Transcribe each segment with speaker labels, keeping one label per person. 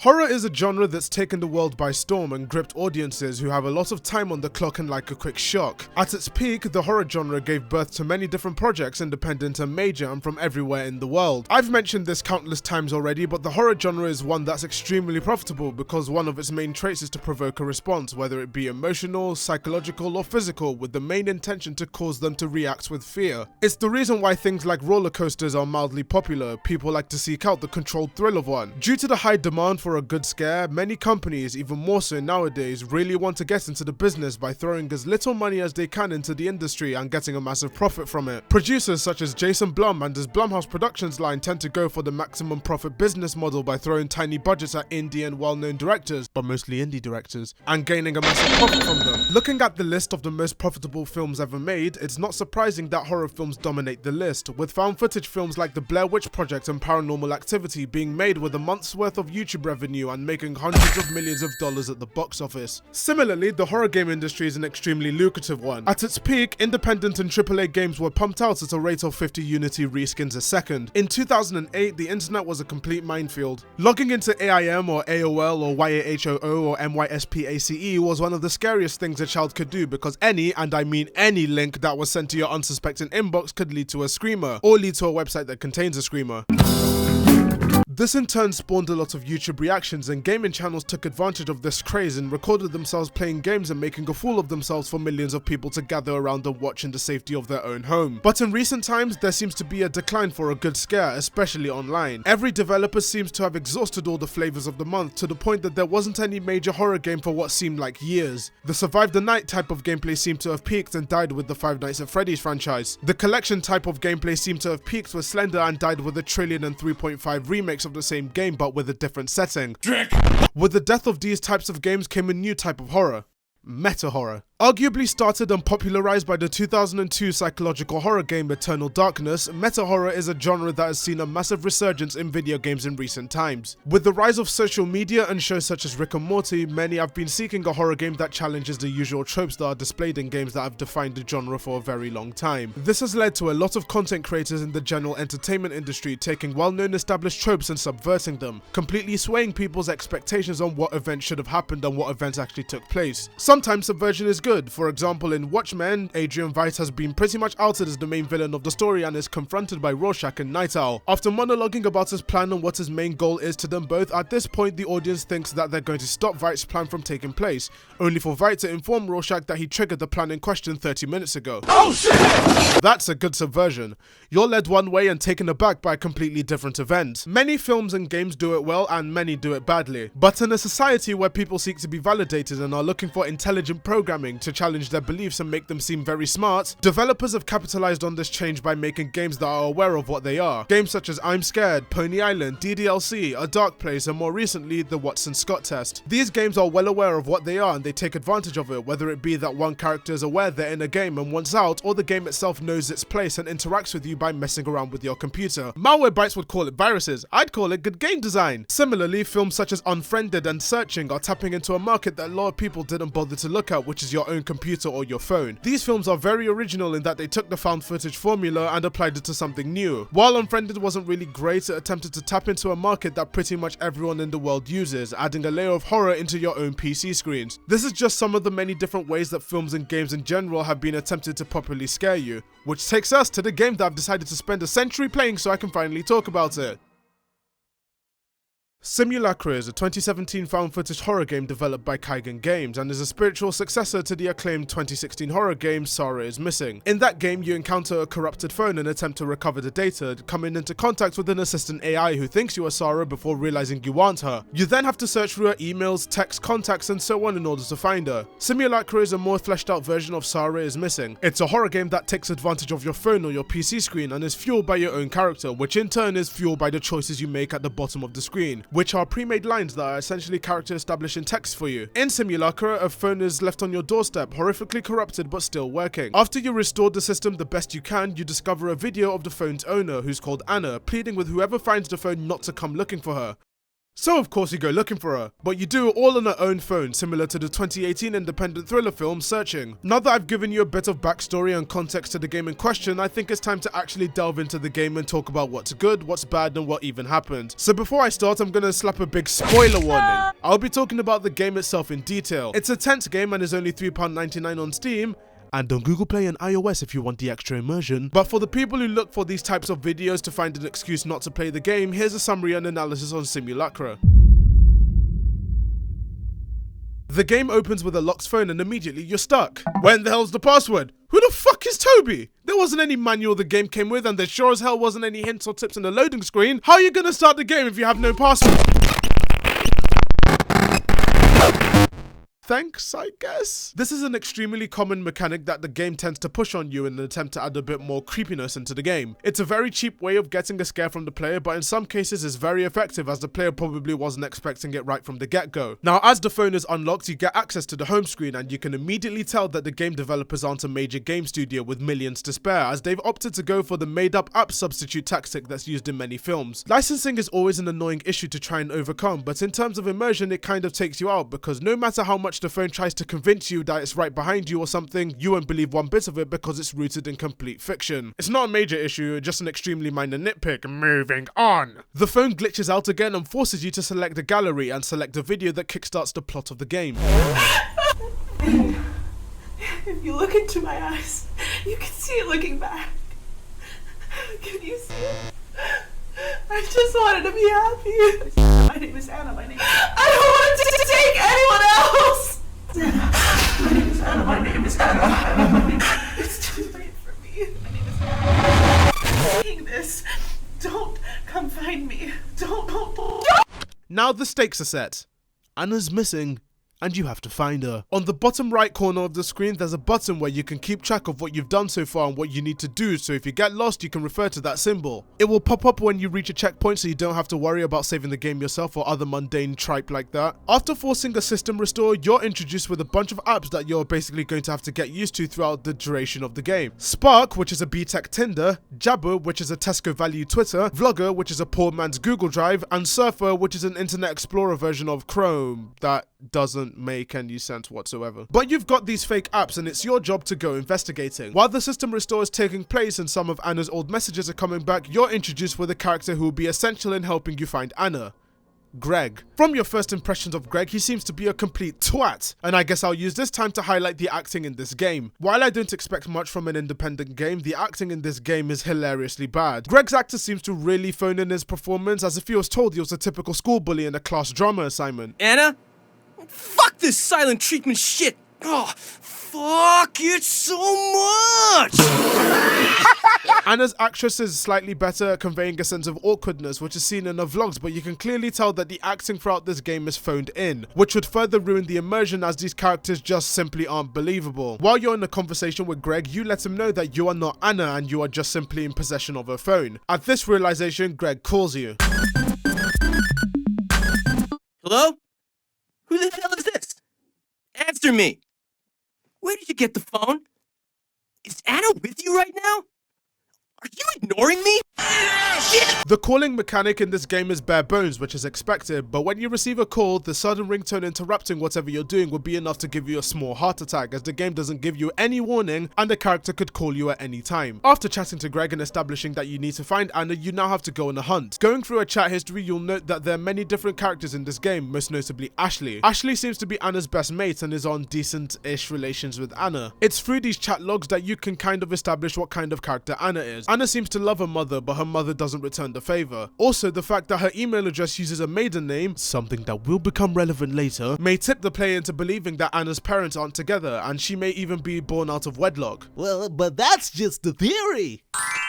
Speaker 1: Horror is a genre that's taken the world by storm and gripped audiences who have a lot of time on the clock and like a quick shock. At its peak, the horror genre gave birth to many different projects, independent and major, and from everywhere in the world. I've mentioned this countless times already, but the horror genre is one that's extremely profitable because one of its main traits is to provoke a response, whether it be emotional, psychological, or physical, with the main intention to cause them to react with fear. It's the reason why things like roller coasters are mildly popular. People like to seek out the controlled thrill of one. Due to the high demand for a good scare, many companies, even more so nowadays, really want to get into the business by throwing as little money as they can into the industry and getting a massive profit from it. Producers such as Jason Blum and his Blumhouse Productions line tend to go for the maximum profit business model by throwing tiny budgets at indie and well-known directors, but mostly indie directors, and gaining a massive profit from them. Looking at the list of the most profitable films ever made, it's not surprising that horror films dominate the list, with found footage films like The Blair Witch Project and Paranormal Activity being made with a month's worth of YouTube revenue and making hundreds of millions of dollars at the box office. Similarly, the horror game industry is an extremely lucrative one. At its peak, independent and AAA games were pumped out at a rate of 50 Unity reskins a second. In 2008, the internet was a complete minefield. Logging into AIM or AOL or YAHOO or MYSPACE was one of the scariest things a child could do because any, and I mean any, link that was sent to your unsuspecting inbox could lead to a screamer, or lead to a website that contains a screamer. This in turn spawned a lot of YouTube reactions, and gaming channels took advantage of this craze and recorded themselves playing games and making a fool of themselves for millions of people to gather around and watch in the safety of their own home. But in recent times, there seems to be a decline for a good scare, especially online. Every developer seems to have exhausted all the flavors of the month to the point that there wasn't any major horror game for what seemed like years. The Survive the Night type of gameplay seemed to have peaked and died with the Five Nights at Freddy's franchise. The collection type of gameplay seemed to have peaked with Slender and died with a Trillion and 3.5 remakes of the same game but with a different setting. With the death of these types of games came a new type of horror. Meta horror. Arguably started and popularized by the 2002 psychological horror game Eternal Darkness, meta horror is a genre that has seen a massive resurgence in video games in recent times. With the rise of social media and shows such as Rick and Morty, many have been seeking a horror game that challenges the usual tropes that are displayed in games that have defined the genre for a very long time. This has led to a lot of content creators in the general entertainment industry taking well-known established tropes and subverting them, completely swaying people's expectations on what events should have happened and what events actually took place. Sometimes subversion is good. For example, in Watchmen, Adrian Veidt has been pretty much outed as the main villain of the story and is confronted by Rorschach and Night Owl. After monologuing about his plan and what his main goal is to them both, at this point the audience thinks that they're going to stop Veidt's plan from taking place, only for Veidt to inform Rorschach that he triggered the plan in question 30 minutes ago. Oh shit! That's a good subversion. You're led one way and taken aback by a completely different event. Many films and games do it well and many do it badly. But in a society where people seek to be validated and are looking for intelligent programming to challenge their beliefs and make them seem very smart, developers have capitalized on this change by making games that are aware of what they are. Games such as I'm Scared, Pony Island, DDLC, A Dark Place, and more recently, the Watson Scott test. These games are well aware of what they are and they take advantage of it, whether it be that one character is aware they're in a game and wants out, or the game itself knows its place and interacts with you by messing around with your computer. Malwarebytes would call it viruses. I'd call it good game design. Similarly, films such as Unfriended and Searching are tapping into a market that a lot of people didn't bother to look at, which is your own computer or your phone. These films are very original in that they took the found footage formula and applied it to something new. While Unfriended wasn't really great, it attempted to tap into a market that pretty much everyone in the world uses, adding a layer of horror into your own PC screens. This is just some of the many different ways that films and games in general have been attempted to properly scare you, which takes us to the game that I've decided to spend a century playing so I can finally talk about it. Simulacra is a 2017 found footage horror game developed by Kaigen Games and is a spiritual successor to the acclaimed 2016 horror game Sarah is Missing. In that game, you encounter a corrupted phone and attempt to recover the data, coming into contact with an assistant AI who thinks you are Sarah before realizing you aren't her. You then have to search through her emails, texts, contacts, and so on in order to find her. Simulacra is a more fleshed out version of Sarah is Missing. It's a horror game that takes advantage of your phone or your PC screen and is fueled by your own character, which in turn is fueled by the choices you make at the bottom of the screen, which are pre-made lines that are essentially character establishing text for you. In Simulacra, a phone is left on your doorstep, horrifically corrupted but still working. After you restore the system the best you can, you discover a video of the phone's owner, who's called Anna, pleading with whoever finds the phone not to come looking for her. So of course you go looking for her, but you do it all on her own phone, similar to the 2018 independent thriller film Searching. Now that I've given you a bit of backstory and context to the game in question, I think it's time to actually delve into the game and talk about what's good, what's bad, and what even happened. So before I start, I'm gonna slap a big spoiler warning. I'll be talking about the game itself in detail. It's a tense game and is only £3.99 on Steam, and on Google Play and iOS if you want the extra immersion. But for the people who look for these types of videos to find an excuse not to play the game, here's a summary and analysis on Simulacra. The game opens with a locked phone and immediately you're stuck. When the hell's the password? Who the fuck is Toby? There wasn't any manual the game came with, and there sure as hell wasn't any hints or tips in the loading screen. How are you gonna start the game if you have no password? Thanks, I guess. This is an extremely common mechanic that the game tends to push on you in an attempt to add a bit more creepiness into the game. It's a very cheap way of getting a scare from the player, but in some cases is very effective as the player probably wasn't expecting it right from the get-go. Now, as the phone is unlocked, you get access to the home screen, and you can immediately tell that the game developers aren't a major game studio with millions to spare, as they've opted to go for the made-up app substitute tactic that's used in many films. Licensing is always an annoying issue to try and overcome, but in terms of immersion, it kind of takes you out, because no matter how much the phone tries to convince you that it's right behind you or something, you won't believe one bit of it because it's rooted in complete fiction. It's not a major issue, just an extremely minor nitpick. Moving on. The phone glitches out again and forces you to select a gallery and select a video that kickstarts the plot of the game.
Speaker 2: If you look into my eyes, you can see it looking back. Can you see it? I just wanted to be happy. My name is Anna. I don't want to take anyone else. My name is Anna. My name is Anna. It's too late for me. My name is Anna. I'm taking this. Don't come find me. Don't.
Speaker 1: Now the stakes are set. Anna's missing, and you have to find her. On the bottom right corner of the screen, there's a button where you can keep track of what you've done so far and what you need to do, so if you get lost, you can refer to that symbol. It will pop up when you reach a checkpoint, so you don't have to worry about saving the game yourself or other mundane tripe like that. After forcing a system restore, you're introduced with a bunch of apps that you're basically going to have to get used to throughout the duration of the game. Spark, which is a B-Tech Tinder, Jabber, which is a Tesco Value Twitter, Vlogger, which is a poor man's Google Drive, and Surfer, which is an Internet Explorer version of Chrome that doesn't make any sense whatsoever. But you've got these fake apps and it's your job to go investigating. While the system restore is taking place and some of Anna's old messages are coming back, you're introduced with a character who will be essential in helping you find Anna. Greg. From your first impressions of Greg, he seems to be a complete twat, and I guess I'll use this time to highlight the acting in this game. While I don't expect much from an independent game, the acting in this game is hilariously bad. Greg's actor seems to really phone in his performance, as if he was told he was a typical school bully in a class drama assignment.
Speaker 3: Anna? Fuck this silent treatment shit! Oh, fuck it so much!
Speaker 1: Anna's actress is slightly better at conveying a sense of awkwardness, which is seen in her vlogs, but you can clearly tell that the acting throughout this game is phoned in, which would further ruin the immersion as these characters just simply aren't believable. While you're in a conversation with Greg, you let him know that you are not Anna and you are just simply in possession of her phone. At this realization, Greg calls you.
Speaker 3: Hello? Who the hell is this? Answer me! Where did you get the phone? Is Anna with you right now? Are you ignoring me? Shit!
Speaker 1: The calling mechanic in this game is bare bones, which is expected, but when you receive a call, the sudden ringtone interrupting whatever you're doing would be enough to give you a small heart attack, as the game doesn't give you any warning and the character could call you at any time. After chatting to Greg and establishing that you need to find Anna, you now have to go on a hunt. Going through her chat history, you'll note that there are many different characters in this game, most notably Ashley. Ashley seems to be Anna's best mate and is on decent-ish relations with Anna. It's through these chat logs that you can kind of establish what kind of character Anna is. Anna seems to love her mother, but her mother doesn't return the favor. Also, the fact that her email address uses a maiden name, something that will become relevant later, may tip the player into believing that Anna's parents aren't together, and she may even be born out of wedlock.
Speaker 4: Well, but that's just the theory.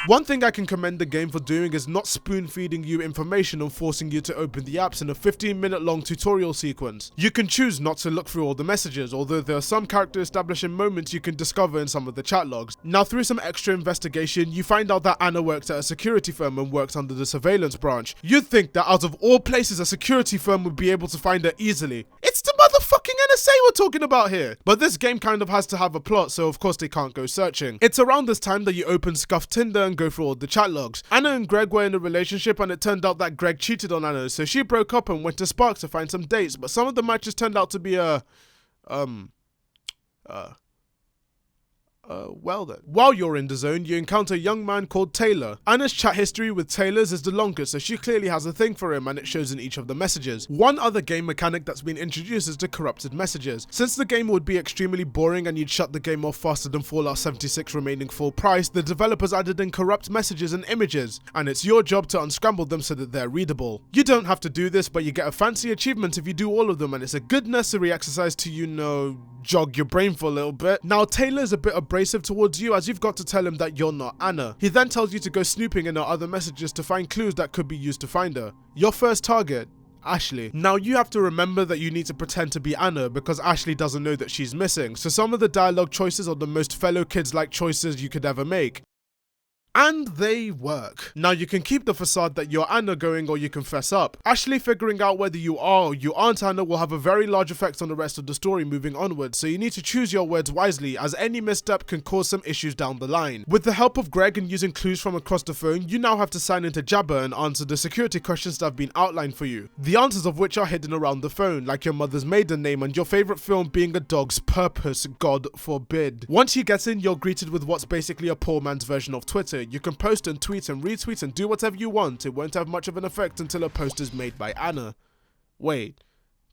Speaker 1: One thing I can commend the game for doing is not spoon-feeding you information and forcing you to open the apps in a 15-minute long tutorial sequence. You can choose not to look through all the messages, although there are some character establishing moments you can discover in some of the chat logs. Now, through some extra investigation, you find out that Anna worked at a security firm and worked under the surveillance branch. You'd think that out of all places a security firm would be able to find her easily. It's It's the motherfucking NSA we're talking about here. But this game kind of has to have a plot, so of course they can't go searching. It's around this time that you open Scuff Tinder and go through all the chat logs. Anna and Greg were in a relationship, and it turned out that Greg cheated on Anna, so she broke up and went to Spark to find some dates, but some of the matches turned out to be well then. While you're in the zone, you encounter a young man called Taylor. Anna's chat history with Taylor's is the longest, so she clearly has a thing for him, and it shows in each of the messages. One other game mechanic that's been introduced is the corrupted messages. Since the game would be extremely boring and you'd shut the game off faster than Fallout 76 remaining full price, the developers added in corrupt messages and images, and it's your job to unscramble them so that they're readable. You don't have to do this, but you get a fancy achievement if you do all of them, and it's a good necessary exercise to, you know, jog your brain for a little bit. Now, Taylor's a bit abrasive towards you, as you've got to tell him that you're not Anna. He then tells you to go snooping in her other messages to find clues that could be used to find her. Your first target: Ashley. Now, you have to remember that you need to pretend to be Anna because Ashley doesn't know that she's missing, so some of the dialogue choices are the most fellow kids-like choices you could ever make. And they work. Now, you can keep the facade that you're Anna going, or you can fess up. Ashley figuring out whether you are or you aren't Anna will have a very large effect on the rest of the story moving onwards, so you need to choose your words wisely, as any misstep can cause some issues down the line. With the help of Greg and using clues from across the phone, you now have to sign into Jabber and answer the security questions that have been outlined for you, the answers of which are hidden around the phone, like your mother's maiden name and your favourite film being a dog's purpose, God forbid. Once you get in, you're greeted with what's basically a poor man's version of Twitter. You can post and tweet and retweet and do whatever you want. It won't have much of an effect until a post is made by Anna. Wait,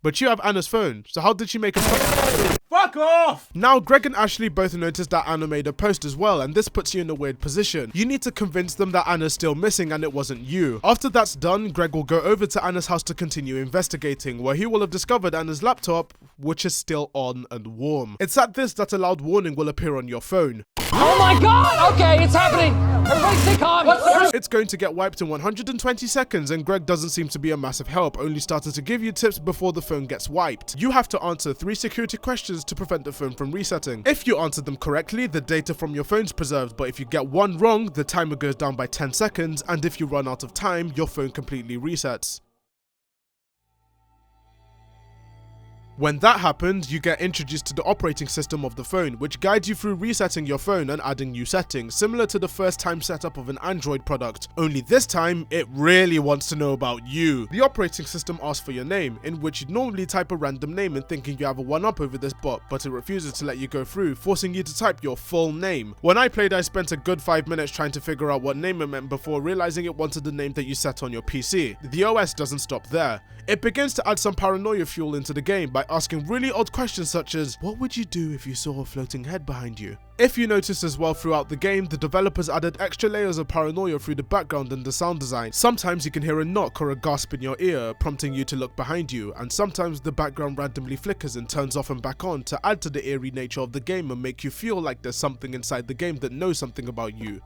Speaker 1: but you have Anna's phone, so how did she make a post? Fuck off! Now, Greg and Ashley both noticed that Anna made a post as well, and this puts you in a weird position. You need to convince them that Anna's still missing and it wasn't you. After that's done, Greg will go over to Anna's house to continue investigating, where he will have discovered Anna's laptop, which is still on and warm. It's at this that a loud warning will appear on your phone.
Speaker 5: Oh my god! Okay, it's happening! Everybody stay calm!
Speaker 1: It's going to get wiped in 120 seconds, and Greg doesn't seem to be a massive help, only starting to give you tips before the phone gets wiped. You have to answer 3 security questions to prevent the phone from resetting. If you answer them correctly, the data from your phone's preserved, but if you get one wrong, the timer goes down by 10 seconds, and if you run out of time, your phone completely resets. When that happens, you get introduced to the operating system of the phone, which guides you through resetting your phone and adding new settings, similar to the first time setup of an Android product, only this time, it really wants to know about you. The operating system asks for your name, in which you'd normally type a random name and thinking you have a one-up over this bot, but it refuses to let you go through, forcing you to type your full name. When I played, I spent a good 5 minutes trying to figure out what name it meant before realizing it wanted the name that you set on your PC. The OS doesn't stop there. It begins to add some paranoia fuel into the game by asking really odd questions such as, what would you do if you saw a floating head behind you? If you notice as well throughout the game, the developers added extra layers of paranoia through the background and the sound design. Sometimes you can hear a knock or a gasp in your ear, prompting you to look behind you, and sometimes the background randomly flickers and turns off and back on to add to the eerie nature of the game and make you feel like there's something inside the game that knows something about you.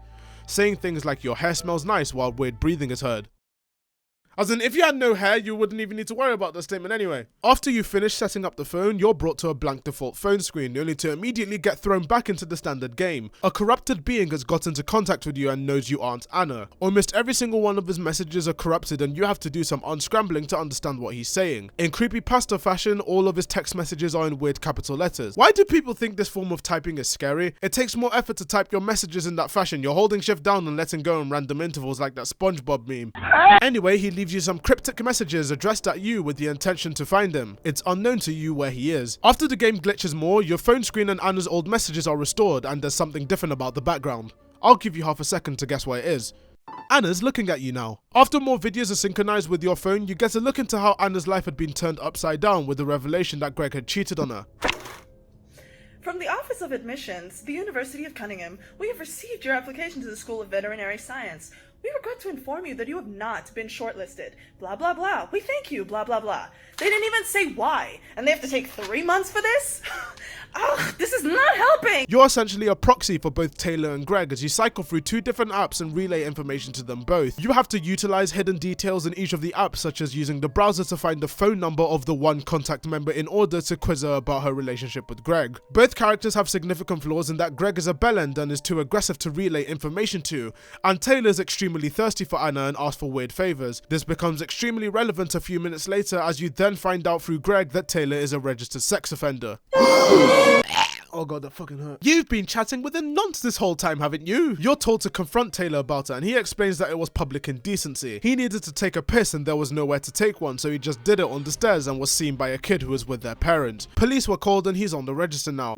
Speaker 1: Saying things like your hair smells nice while weird breathing is heard. As in, if you had no hair, you wouldn't even need to worry about that statement anyway. After you finish setting up the phone, you're brought to a blank default phone screen, only to immediately get thrown back into the standard game. A corrupted being has got into contact with you and knows you aren't Anna. Almost every single one of his messages are corrupted, and you have to do some unscrambling to understand what he's saying. In Creepypasta fashion, all of his text messages are in weird capital letters. Why do people think this form of typing is scary? It takes more effort to type your messages in that fashion. You're holding shift down and letting go in random intervals like that SpongeBob meme. Anyway, he leaves you some cryptic messages addressed at you with the intention to find him. It's unknown to you where he is. After the game glitches more, your phone screen and Anna's old messages are restored, and there's something different about the background. I'll give you half a second to guess what it is. Anna's looking at you now. After more videos are synchronized with your phone, you get a look into how Anna's life had been turned upside down with the revelation that Greg had cheated on her.
Speaker 2: From the Office of Admissions, the University of Cunningham, we have received your application to the School of Veterinary Science. We regret to inform you that you have not been shortlisted. Blah, blah, blah. We thank you. Blah, blah, blah. They didn't even say why. And they have to take 3 months for this? Ugh, this is not helping!
Speaker 1: You're essentially a proxy for both Taylor and Greg as you cycle through two different apps and relay information to them both. You have to utilize hidden details in each of the apps, such as using the browser to find the phone number of the one contact member in order to quiz her about her relationship with Greg. Both characters have significant flaws in that Greg is a bellend and is too aggressive to relay information to, and Taylor's extremely thirsty for Anna and asks for weird favors. This becomes extremely relevant a few minutes later as you then find out through Greg that Taylor is a registered sex offender. Oh god, that fucking hurt. You've been chatting with a nonce this whole time, haven't you? You're told to confront Taylor about it, and he explains that it was public indecency. He needed to take a piss and there was nowhere to take one, so he just did it on the stairs and was seen by a kid who was with their parent. Police were called and he's on the register now.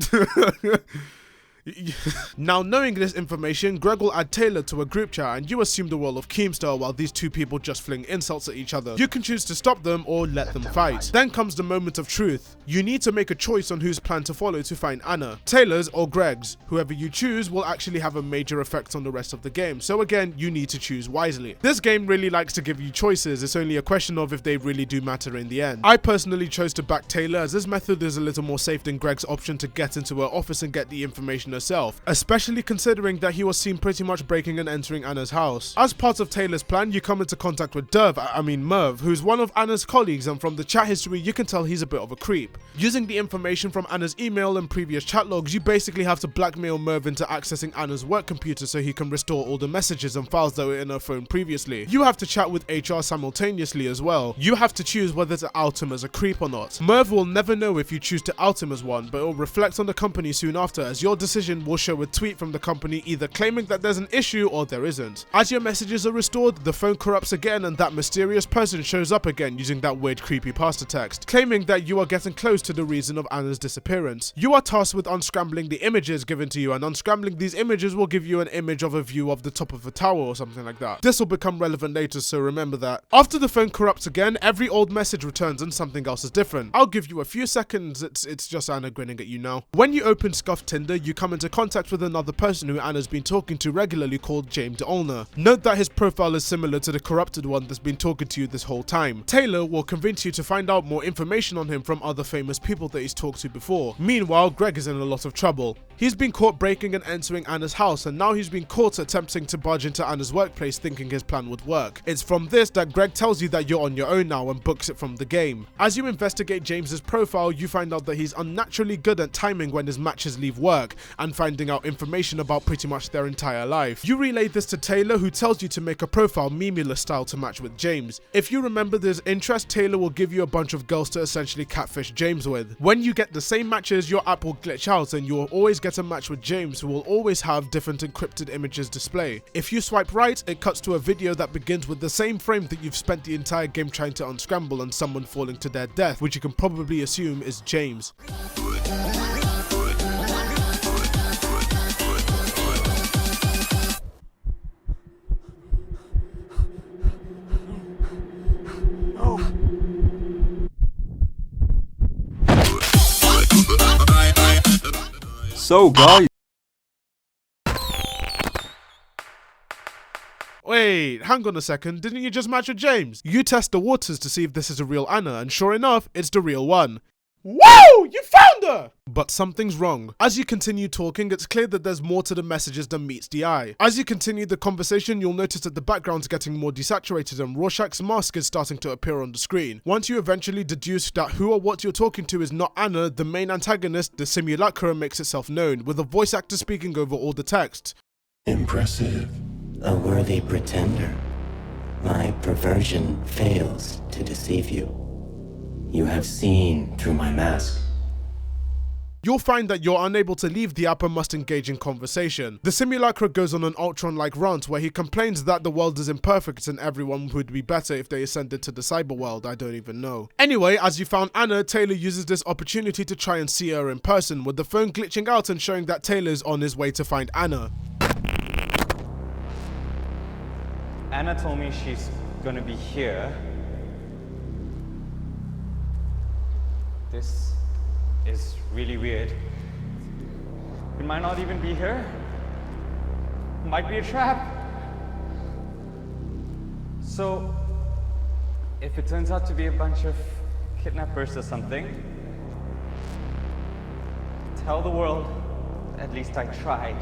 Speaker 1: Now, knowing this information, Greg will add Taylor to a group chat and you assume the role of Keemstar while these two people just fling insults at each other. You can choose to stop them or let them fight. Then comes the moment of truth. You need to make a choice on whose plan to follow to find Anna, Taylor's or Greg's. Whoever you choose will actually have a major effect on the rest of the game, so again, you need to choose wisely. This game really likes to give you choices, it's only a question of if they really do matter in the end. I personally chose to back Taylor as this method is a little more safe than Greg's option to get into her office and get the information herself, especially considering that he was seen pretty much breaking and entering Anna's house. As part of Taylor's plan, you come into contact with Merv, who's one of Anna's colleagues, and from the chat history you can tell he's a bit of a creep. Using the information from Anna's email and previous chat logs, you basically have to blackmail Merv into accessing Anna's work computer so he can restore all the messages and files that were in her phone previously. You have to chat with HR simultaneously as well. You have to choose whether to out him as a creep or not. Merv will never know if you choose to out him as one, but it will reflect on the company soon after, as your decision will show a tweet from the company either claiming that there's an issue or there isn't. As your messages are restored, the phone corrupts again and that mysterious person shows up again using that weird creepypasta text, claiming that you are getting close to the reason of Anna's disappearance. You are tasked with unscrambling the images given to you, and unscrambling these images will give you an image of a view of the top of a tower or something like that. This will become relevant later, so remember that. After the phone corrupts again, every old message returns and something else is different. I'll give you a few seconds, it's just Anna grinning at you now. When you open Scuff Tinder, you come into contact with another person who Anna's been talking to regularly called James Olner. Note that his profile is similar to the corrupted one that's been talking to you this whole time. Taylor will convince you to find out more information on him from other famous people that he's talked to before. Meanwhile, Greg is in a lot of trouble. He's been caught breaking and entering Anna's house, and now he's been caught attempting to barge into Anna's workplace thinking his plan would work. It's from this that Greg tells you that you're on your own now and books it from the game. As you investigate James's profile, you find out that he's unnaturally good at timing when his matches leave work and finding out information about pretty much their entire life. You relay this to Taylor, who tells you to make a profile Mimula style to match with James. If you remember this interest, Taylor will give you a bunch of girls to essentially catfish James with. When you get the same matches, your app will glitch out and you will always get a match with James, who will always have different encrypted images display. If you swipe right, it cuts to a video that begins with the same frame that you've spent the entire game trying to unscramble and someone falling to their death, which you can probably assume is James.
Speaker 6: So guys,
Speaker 1: Wait, hang on a second, didn't you just match with James? You test the waters to see if this is a real Anna, and sure enough, it's the real one. Whoa! You found her! But something's wrong. As you continue talking, it's clear that there's more to the messages than meets the eye. As you continue the conversation, you'll notice that the background's getting more desaturated and Rorschach's mask is starting to appear on the screen. Once you eventually deduce that who or what you're talking to is not Anna, the main antagonist, the Simulacra, makes itself known, with a voice actor speaking over all the text.
Speaker 7: Impressive. A worthy pretender. My perversion fails to deceive you. You have seen through my mask.
Speaker 1: You'll find that you're unable to leave the app and must engage in conversation. The Simulacra goes on an Ultron-like rant where he complains that the world is imperfect and everyone would be better if they ascended to the cyber world. I don't even know. Anyway, as you found Anna, Taylor uses this opportunity to try and see her in person, with the phone glitching out and showing that Taylor's on his way to find Anna.
Speaker 8: Anna told me she's gonna be here. This is really weird. It might not even be her. It might be a trap. So, if it turns out to be a bunch of kidnappers or something, tell the world, at least I tried.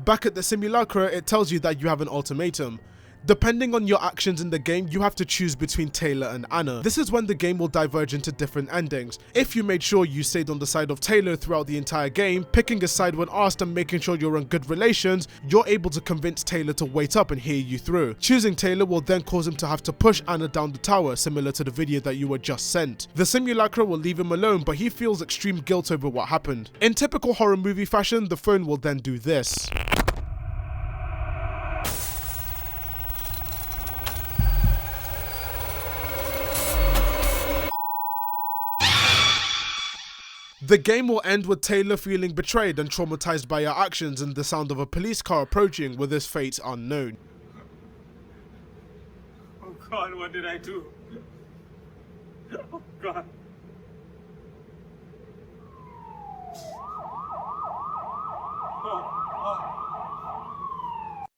Speaker 1: Back at the Simulacra, it tells you that you have an ultimatum. Depending on your actions in the game, you have to choose between Taylor and Anna. This is when the game will diverge into different endings. If you made sure you stayed on the side of Taylor throughout the entire game, picking a side when asked and making sure you're in good relations, you're able to convince Taylor to wait up and hear you through. Choosing Taylor will then cause him to have to push Anna down the tower, similar to the video that you were just sent. The Simulacra will leave him alone, but he feels extreme guilt over what happened. In typical horror movie fashion, the phone will then do this. The game will end with Taylor feeling betrayed and traumatized by her actions and the sound of a police car approaching with his fate unknown.
Speaker 8: Oh God, what did I do? Oh God.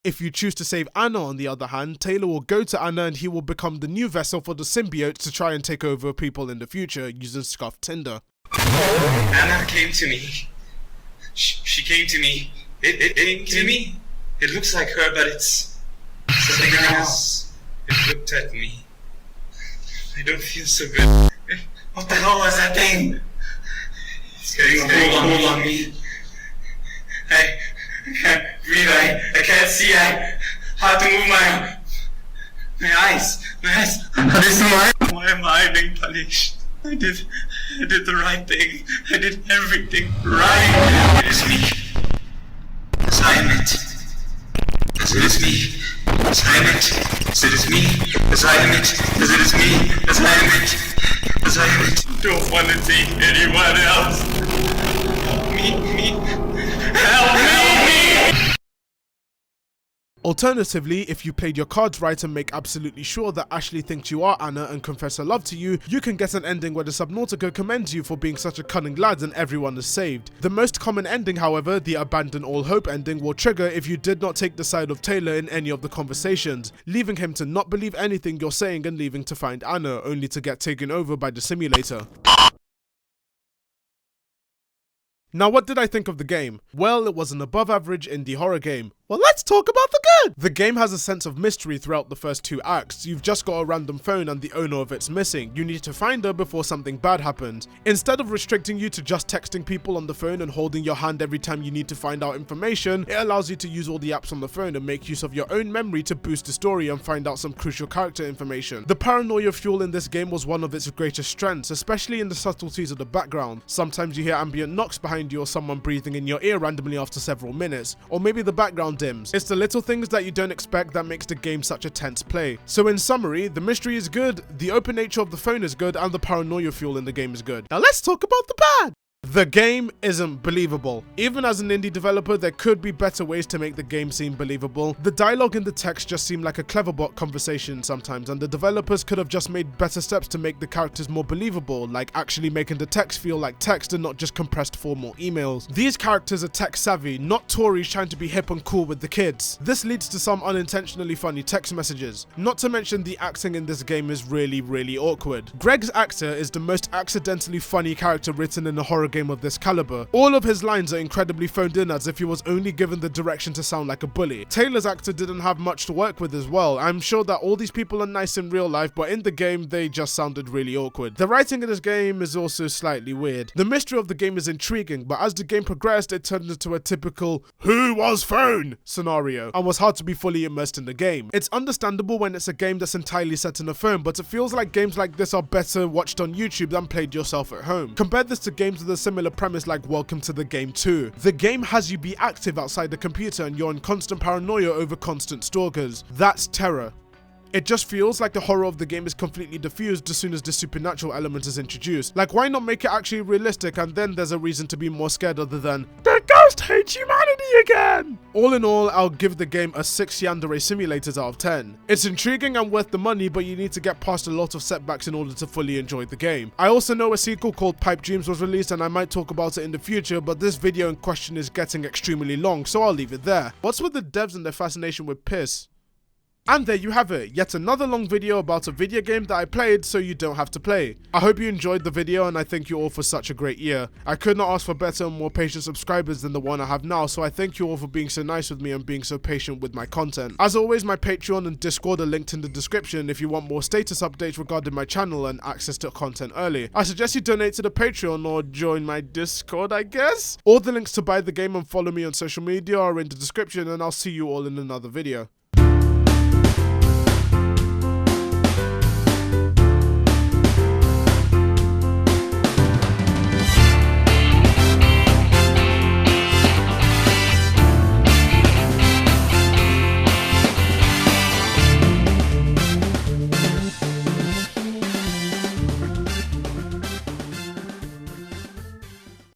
Speaker 1: If you choose to save Anna, on the other hand, Taylor will go to Anna and he will become the new vessel for the symbiote to try and take over people in the future using scuffed tinder.
Speaker 9: Anna came to me. She came to me. It came to me. It looks like her, but it's something else. It looked at me. I don't feel so good. What the hell was that thing? It's getting a hold on me. I can't breathe. I can't see. I have to move my eyes. Why am I being punished? I did the right thing. I did everything right. It is me. Assignment. As it is me. Assignment. As it is me. Assignment. As it is me. Assignment. Assignment. Don't want to take anyone else. Help me. Help me.
Speaker 1: Alternatively, if you played your cards right and make absolutely sure that Ashley thinks you are Anna and confess her love to you, you can get an ending where the Subnautica commends you for being such a cunning lad and everyone is saved. The most common ending, however, the abandon all hope ending, will trigger if you did not take the side of Taylor in any of the conversations, leaving him to not believe anything you're saying and leaving to find Anna, only to get taken over by the simulator. Now, what did I think of the game? Well, it was an above average indie horror game. Well, let's talk about the good! The game has a sense of mystery throughout the first 2 acts. You've just got a random phone and the owner of it's missing. You need to find her before something bad happens. Instead of restricting you to just texting people on the phone and holding your hand every time you need to find out information, it allows you to use all the apps on the phone and make use of your own memory to boost the story and find out some crucial character information. The paranoia fuel in this game was one of its greatest strengths, especially in the subtleties of the background. Sometimes you hear ambient knocks behind you or someone breathing in your ear randomly after several minutes, or maybe the background dims. It's the little things that you don't expect that makes the game such a tense play. So in summary, the mystery is good, the open nature of the phone is good, and the paranoia fuel in the game is good. Now let's talk about the bad! The game isn't believable. Even as an indie developer, there could be better ways to make the game seem believable. The dialogue in the text just seemed like a cleverbot conversation sometimes, and the developers could have just made better steps to make the characters more believable, like actually making the text feel like text and not just compressed formal emails. These characters are tech savvy, not Tories trying to be hip and cool with the kids. This leads to some unintentionally funny text messages. Not to mention the acting in this game is really awkward. Greg's actor is the most accidentally funny character written in a horror game of this caliber. All of his lines are incredibly phoned in as if he was only given the direction to sound like a bully. Taylor's actor didn't have much to work with as well. I'm sure that all these people are nice in real life, but in the game they just sounded really awkward. The writing in this game is also slightly weird. The mystery of the game is intriguing, but as the game progressed it turned into a typical "who was phone" scenario and was hard to be fully immersed in the game. It's understandable when it's a game that's entirely set in a phone, but it feels like games like this are better watched on YouTube than played yourself at home. Compare this to games with a similar premise like Welcome to the Game 2. The game has you be active outside the computer and you're in constant paranoia over constant stalkers. That's terror. It just feels like the horror of the game is completely diffused as soon as the supernatural element is introduced. Like, why not make it actually realistic and then there's a reason to be more scared other than the ghost hates humanity again? All in all, I'll give the game a 6 yandere simulators out of 10. It's intriguing and worth the money, but you need to get past a lot of setbacks in order to fully enjoy the game. I also know a sequel called Pipe Dreams was released and I might talk about it in the future, but this video in question is getting extremely long, so I'll leave it there. What's with the devs and their fascination with piss? And there you have it, yet another long video about a video game that I played so you don't have to play. I hope you enjoyed the video and I thank you all for such a great year. I could not ask for better and more patient subscribers than the one I have now, so I thank you all for being so nice with me and being so patient with my content. As always, my Patreon and Discord are linked in the description if you want more status updates regarding my channel and access to content early. I suggest you donate to the Patreon or join my Discord, I guess? All the links to buy the game and follow me on social media are in the description, and I'll see you all in another video.